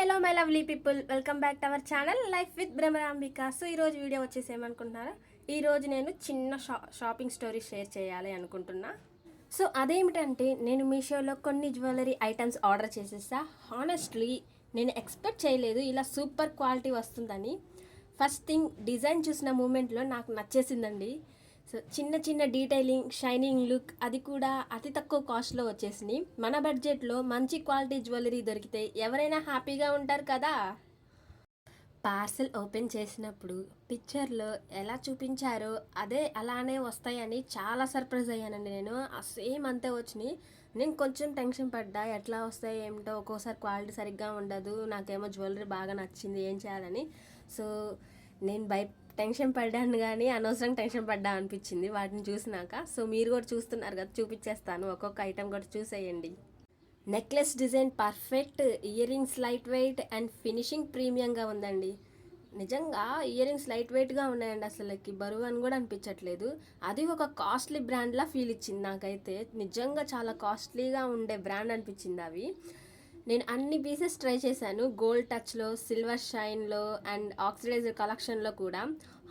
Hello my lovely people, welcome back to our channel life with Bhramarambika. So ఈరోజు video వచ్చేసి ఏమనుకుంటున్నారా, ఈరోజు నేను చిన్న షాపింగ్ స్టోరీ షేర్ చేయాలి అనుకుంటున్నా. సో అదేమిటంటే, నేను మీషోలో కొన్ని జ్యువెలరీ ఐటమ్స్ ఆర్డర్ చేసేసా. హానెస్ట్లీ నేను ఎక్స్పెక్ట్ చేయలేదు ఇలా సూపర్ క్వాలిటీ వస్తుందని. ఫస్ట్ థింగ్, డిజైన్ చూసిన మూమెంట్లో నాకు నచ్చేసిందండి. సో చిన్న చిన్న డీటెయిలింగ్, షైనింగ్ లుక్, అది కూడా అతి తక్కువ కాస్ట్లో వచ్చేసినాయి. మన బడ్జెట్లో మంచి క్వాలిటీ జ్యువెలరీ దొరికితే ఎవరైనా హ్యాపీగా ఉంటారు కదా. పార్సెల్ ఓపెన్ చేసినప్పుడు పిక్చర్లో ఎలా చూపించారో అదే అలానే వస్తాయని చాలా సర్ప్రైజ్ అయ్యానండి. నేను సేమ్ అంతే వచ్చినాయి. నేను కొంచెం టెన్షన్ పడ్డా, ఎట్లా వస్తాయి ఏమిటో, ఒక్కోసారి క్వాలిటీ సరిగ్గా ఉండదు, నాకేమో జ్యువెలరీ బాగా నచ్చింది, ఏం చేయాలని. సో నేను టెన్షన్ పడ్డాను, కానీ అనవసరంగా టెన్షన్ పడ్డా అనిపించింది వాటిని చూసినాక. సో మీరు కూడా చూస్తున్నారు కదా, చూపించేస్తాను, ఒక్కొక్క ఐటెం కూడా చూసేయండి. Necklace design perfect, earrings light weight and finishing ప్రీమియంగా ఉందండి. నిజంగా ఇయర్ రింగ్స్ లైట్ వెయిట్గా ఉన్నాయండి, అసలుకి బరువు అని కూడా అనిపించట్లేదు. అది ఒక కాస్ట్లీ బ్రాండ్లా ఫీల్ ఇచ్చింది నాకైతే. నిజంగా చాలా కాస్ట్లీగా ఉండే బ్రాండ్ అనిపించింది అవి. నేను అన్ని పీసెస్ ట్రై చేశాను, గోల్డ్ టచ్లో, సిల్వర్ షైన్లో అండ్ ఆక్సిడైజర్ కలెక్షన్లో కూడా.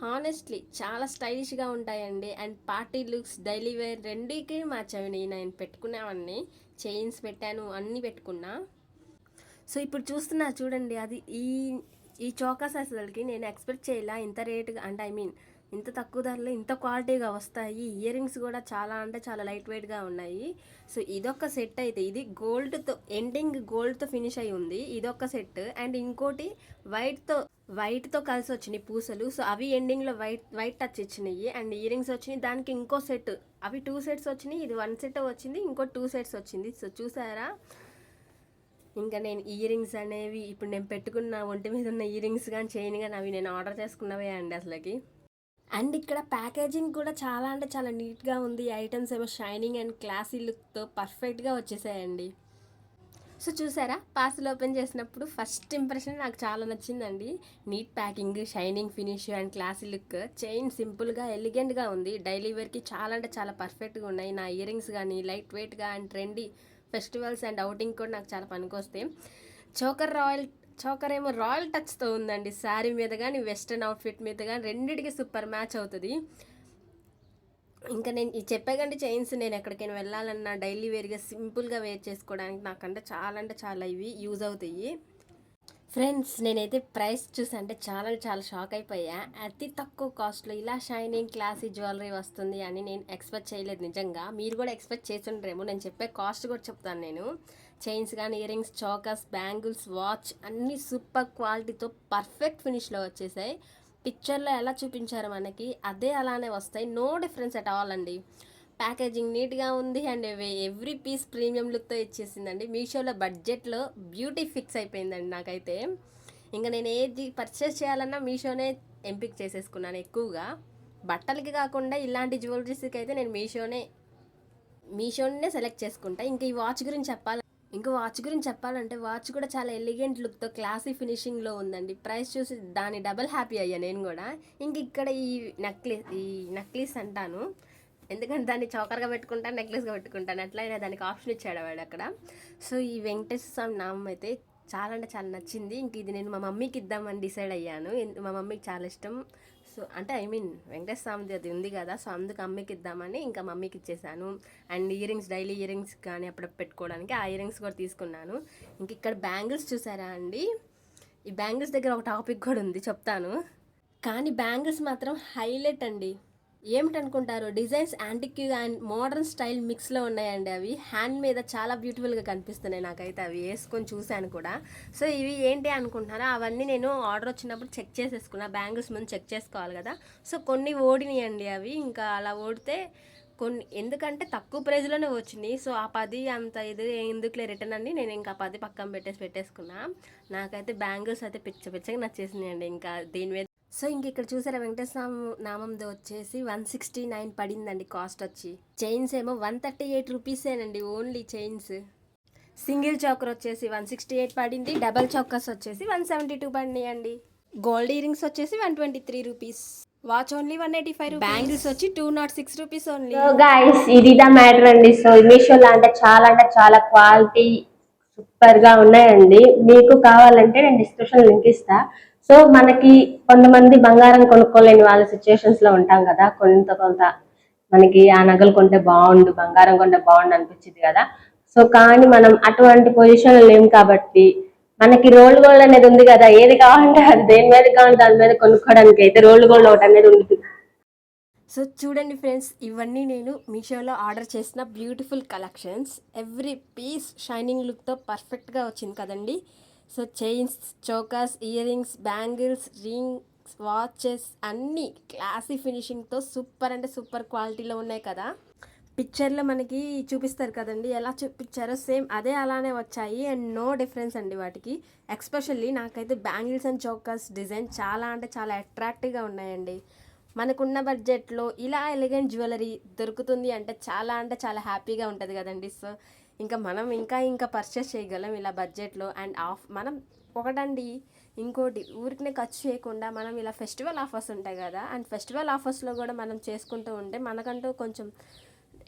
హానెస్ట్లీ చాలా స్టైలిష్గా ఉంటాయండి. And party looks, daily wear రెండుకి మ్యాచ్ అవి. నేను పెట్టుకునేవన్నీ, చైన్స్ పెట్టాను, అన్నీ పెట్టుకున్నా. సో ఇప్పుడు చూస్తున్నా చూడండి, అది ఈ ఈ చోకాస్ అసలుకి నేను ఎక్స్పెక్ట్ చేయలే ఇంత రేటుగా, అంటే ఇంత తక్కువ ధరలో ఇంత క్వాలిటీగా వస్తాయి. ఇయర్ రింగ్స్ కూడా చాలా అంటే చాలా లైట్ వెయిట్గా ఉన్నాయి. సో ఇదొక సెట్ అయితే, ఇది గోల్డ్తో ఎండింగ్ గోల్డ్తో ఫినిష్ అయి ఉంది, ఇదొక సెట్. అండ్ ఇంకోటి వైట్తో కలిసి వచ్చినాయి పూసలు. సో అవి ఎండింగ్లో వైట్ టచ్ ఇచ్చినాయి. అండ్ ఇయర్ రింగ్స్ వచ్చినాయి, దానికి ఇంకో సెట్, అవి 2 సెట్స్ వచ్చినాయి, ఇది 1 సెట్ వచ్చింది, ఇంకో 2 సెట్స్ వచ్చింది. సో చూసారా, ఇంకా నేను ఇయర్ రింగ్స్ అనేవి ఇప్పుడు నేను పెట్టుకున్న ఒంటి మీద ఉన్న ఇయర్ రింగ్స్ కానీ చైన్ కానీ అవి నేను ఆర్డర్ చేసుకున్నవే అండి అసలుకి. అండ్ ఇక్కడ ప్యాకేజింగ్ కూడా చాలా అంటే చాలా నీట్గా ఉంది. ఐటమ్స్ ఏమో షైనింగ్ అండ్ క్లాసీ లుక్తో పర్ఫెక్ట్గా వచ్చేసాయండి. సో చూసారా, పార్సల్ ఓపెన్ చేసినప్పుడు ఫస్ట్ ఇంప్రెషన్ నాకు చాలా నచ్చిందండి. Neat packing, shining finish and classy look. Chain సింపుల్గా ఎలిగెంట్గా ఉంది. డైలీ వేర్కి చాలా అంటే చాలా పర్ఫెక్ట్గా ఉన్నాయి. నా ఇయర్ రింగ్స్ కానీ లైట్ వెయిట్గా and trendy, festivals and outing కూడా నాకు చాలా పనికొస్తాయి. చోకర్ ఏమో రాయల్ టచ్తో ఉందండి. శారీ మీద కానీ వెస్ట్రన్ అవుట్ఫిట్ మీద కానీ రెండింటికి సూపర్ మ్యాచ్ అవుతుంది. ఇంకా నేను ఈ చెప్పేకండి చైన్స్, నేను ఎక్కడికైనా వెళ్ళాలన్నా డైలీ వేర్గా సింపుల్గా వేర్ చేసుకోవడానికి నాకంటే చాలా ఇవి యూజ్ అవుతాయి. ఫ్రెండ్స్, నేనైతే ప్రైస్ చూసి అంటే చాలా షాక్ అయిపోయా. అతి తక్కువ కాస్ట్లో ఇలా షైనింగ్ క్లాసీ జ్యువెలరీ వస్తుంది అని నేను ఎక్స్పెక్ట్ చేయలేదు. నిజంగా మీరు కూడా ఎక్స్పెక్ట్ చేస్తుండ్రేమో. నేను చెప్పే కాస్ట్ కూడా చెప్తాను. నేను చైన్స్ కానీ, ear rings, chokers, bangles, watch అన్నీ సూపర్ క్వాలిటీతో పర్ఫెక్ట్ ఫినిష్లో వచ్చేసాయి. పిక్చర్లో ఎలా చూపించారు మనకి అదే అలానే వస్తాయి. నో డిఫరెన్స్ అట్ ఆల్ అండి. ప్యాకేజింగ్ నీట్గా ఉంది అండ్ ఎవ్రీ పీస్ ప్రీమియం లుక్తో ఇచ్చేసిందండి. మీషోలో బడ్జెట్లో బ్యూటీ ఫిక్స్ అయిపోయిందండి నాకైతే. ఇంకా నేను ఏది పర్చేస్ చేయాలన్నా మీషోనే ఎంపిక చేసేసుకున్నాను ఎక్కువగా. బట్టలకి కాకుండా ఇలాంటి జ్యువెలరీస్కి అయితే నేను మీషోనే సెలెక్ట్ చేసుకుంటా. ఇంకా ఈ వాచ్ గురించి చెప్పాలంటే వాచ్ కూడా చాలా ఎలిగెంట్ లుక్తో క్లాసీ ఫినిషింగ్లో ఉందండి. ప్రైస్ చూసి దాని డబల్ హ్యాపీ అయ్యా నేను కూడా. ఇంక ఇక్కడ ఈ నక్లీస్ అంటాను, ఎందుకంటే దాన్ని చౌకర్గా పెట్టుకుంటాను, నెక్లెస్గా పెట్టుకుంటాను, ఎట్లయినా దానికి ఆప్షన్ ఇచ్చాడు వాడు అక్కడ. సో ఈ వెంకటేశ్వర స్వామి నామం అయితే చాలా అంటే చాలా నచ్చింది. ఇంక ఇది నేను మా మమ్మీకి ఇద్దామని డిసైడ్ అయ్యాను. మా మమ్మీకి చాలా ఇష్టం. సో అంటే వెంకటేశ్వర స్వామిది అది ఉంది కదా, సో అందుకు అమ్మకి ఇద్దామని ఇంకా మమ్మీకి ఇచ్చేసాను. And ear rings, daily ear rings కానీ అప్పుడప్పుడు పెట్టుకోవడానికి ఆ ఇయర్ రింగ్స్ కూడా తీసుకున్నాను. ఇంక ఇక్కడ బ్యాంగిల్స్ చూసారా అండి, ఈ బ్యాంగిల్స్ దగ్గర ఒక టాపిక్ కూడా ఉంది, చెప్తాను. కానీ బ్యాంగిల్స్ మాత్రం హైలైట్ అండి. ఏమిటనుకుంటారు, designs antique and modern style మిక్స్లో ఉన్నాయండి. అవి హ్యాండ్ మీద చాలా బ్యూటిఫుల్గా కనిపిస్తున్నాయి నాకైతే, అవి వేసుకొని చూశాను కూడా. సో ఇవి ఏంటి అనుకుంటున్నారా, అవన్నీ నేను ఆర్డర్ వచ్చినప్పుడు చెక్ చేసేసుకున్నా. బ్యాంగిల్స్ ముందు చెక్ చేసుకోవాలి కదా. సో కొన్ని ఓడినాయండి అవి. ఇంకా అలా ఓడితే కొన్ని, ఎందుకంటే తక్కువ ప్రైజ్లోనే వచ్చినాయి. సో ఆ 10 అంత ఇది ఎందుకులే రిటర్న్ అని నేను ఇంకా 10 పక్కన పెట్టేసుకున్నా. నాకైతే బ్యాంగిల్స్ అయితే పిచ్చగా నచ్చేసినాయి అండి ఇంకా దీని మీద. సో ఇంక ఇక్కడ చూసారా, వెంకటేశ్వర నామంది వచ్చేసి 169 పడిందండి కాస్ట్ వచ్చి. చైన్స్ ఏమో 138 రూపీసేనండి ఓన్లీ చైన్స్. సింగిల్ చౌకర్ వచ్చేసి 168 పడింది, డబల్ చౌకర్స్ వచ్చేసి 172 పడినాయండి. గోల్డ్ ఇయర్ రింగ్స్ వచ్చేసి 123 rupees, watch only 185 rupees, bangles వచ్చి 206 రూపీస్ ఓన్లీ. సో గైస్, ఇది ద మ్యాటర్ అండి. సో మీషోలో అంటే చాలా క్వాలిటీ సూపర్ గా ఉన్నాయండి. మీకు కావాలంటే నేను డిస్క్రిప్షన్ లింక్ ఇస్తా. సో మనకి కొంతమంది బంగారం కొనుక్కోలేని వాళ్ళ సిచ్యుయేషన్స్ లో ఉంటాం కదా, కొంత మనకి ఆ నగలు కొంటే బాగుండు, బంగారం కొంటే బాగుండు అనిపించింది కదా. సో కానీ మనం అటువంటి పొజిషన్ లేం కాబట్టి మనకి రోల్డ్ గోల్డ్ అనేది ఉంది కదా, ఏది కావాలంటే అది దేని మీద కావాలి దాని మీద కొనుక్కోవడానికి అయితే రోల్డ్ గోల్డ్ ఒకటి అనేది ఉంది. సో చూడండి ఫ్రెండ్స్, ఇవన్నీ నేను మీషోలో ఆర్డర్ చేసిన beautiful collections. Every piece shining లుక్తో పర్ఫెక్ట్గా వచ్చింది కదండి. So chains, chokers, earrings, bangles, rings, watches అన్నీ క్లాసీ ఫినిషింగ్తో సూపర్ అంటే సూపర్ క్వాలిటీలో ఉన్నాయి కదా. పిక్చర్లో మనకి చూపిస్తారు కదండి, ఎలా చూపించారో సేమ్ అదే అలానే వచ్చాయి. అండ్ నో డిఫరెన్స్ అండి వాటికి. ఎక్స్పెషల్లీ నాకైతే బ్యాంగిల్స్ అండ్ చోకర్స్ డిజైన్ చాలా అంటే చాలా అట్రాక్టివ్గా ఉన్నాయండి. మనకున్న బడ్జెట్లో ఇలా ఎలిగెంట్ జ్యువెలరీ దొరుకుతుంది అంటే చాలా హ్యాపీగా ఉంటుంది కదండి. సో ఇంకా మనం ఇంకా పర్చేస్ చేయగలం ఇలా బడ్జెట్లో. అండ్ మనం ఒకటండి ఇంకోటి ఊరికనే ఖర్చు చేయకుండా మనం ఇలా ఫెస్టివల్ ఆఫర్స్ ఉంటాయి కదా, అండ్ ఫెస్టివల్ ఆఫర్స్లో కూడా మనం చేసుకుంటూ ఉంటే మనకంటూ కొంచెం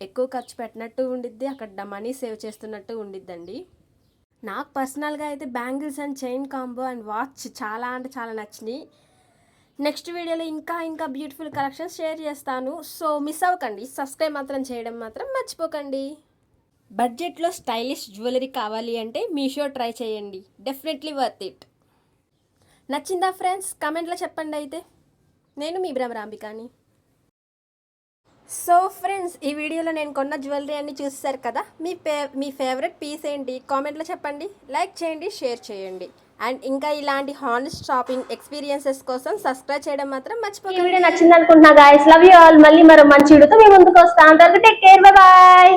ఎక్కువ ఖర్చు పెట్టినట్టు ఉండిద్ది, అక్కడ మనీ సేవ్ చేస్తున్నట్టు ఉండిద్దండి. నాకు పర్సనల్గా అయితే bangles and chain combo and watch చాలా అంటే చాలా నచ్చినాయి. నెక్స్ట్ వీడియోలో ఇంకా బ్యూటిఫుల్ కలెక్షన్స్ షేర్ చేస్తాను. సో మిస్ అవ్వకండి, సబ్స్క్రైబ్ మాత్రం చేయడం మాత్రం మర్చిపోకండి. బడ్జెట్లో స్టైలిష్ జ్యువెలరీ కావాలి అంటే మీషో ట్రై చేయండి, డెఫినెట్లీ వర్త్ ఇట్. నచ్చిందా ఫ్రెండ్స్? కమెంట్లో చెప్పండి. అయితే నేను మీ భ్రమరాంబికని. సో ఫ్రెండ్స్, ఈ వీడియోలో నేను కొన్న జ్యువెలరీ అన్ని చూసేశారు కదా. మీ ఫేవరెట్ పీస్ ఏంటి కామెంట్లో చెప్పండి, లైక్ చేయండి, షేర్ చేయండి. అండ్ ఇంకా ఇలాంటి హానెస్ట్ షాపింగ్ ఎక్స్పీరియన్సెస్ కోసం సబ్స్క్రైబ్ చేయడం మాత్రం మర్చిపోకండి. ఈ వీడియో నచ్చింది అనుకుంటున్నా గాయ్స్, లవ్ యూ ఆల్. మళ్ళీ మరో మంచి వీడియోతో మీ ముందుకు వస్తాను. Take care, bye bye.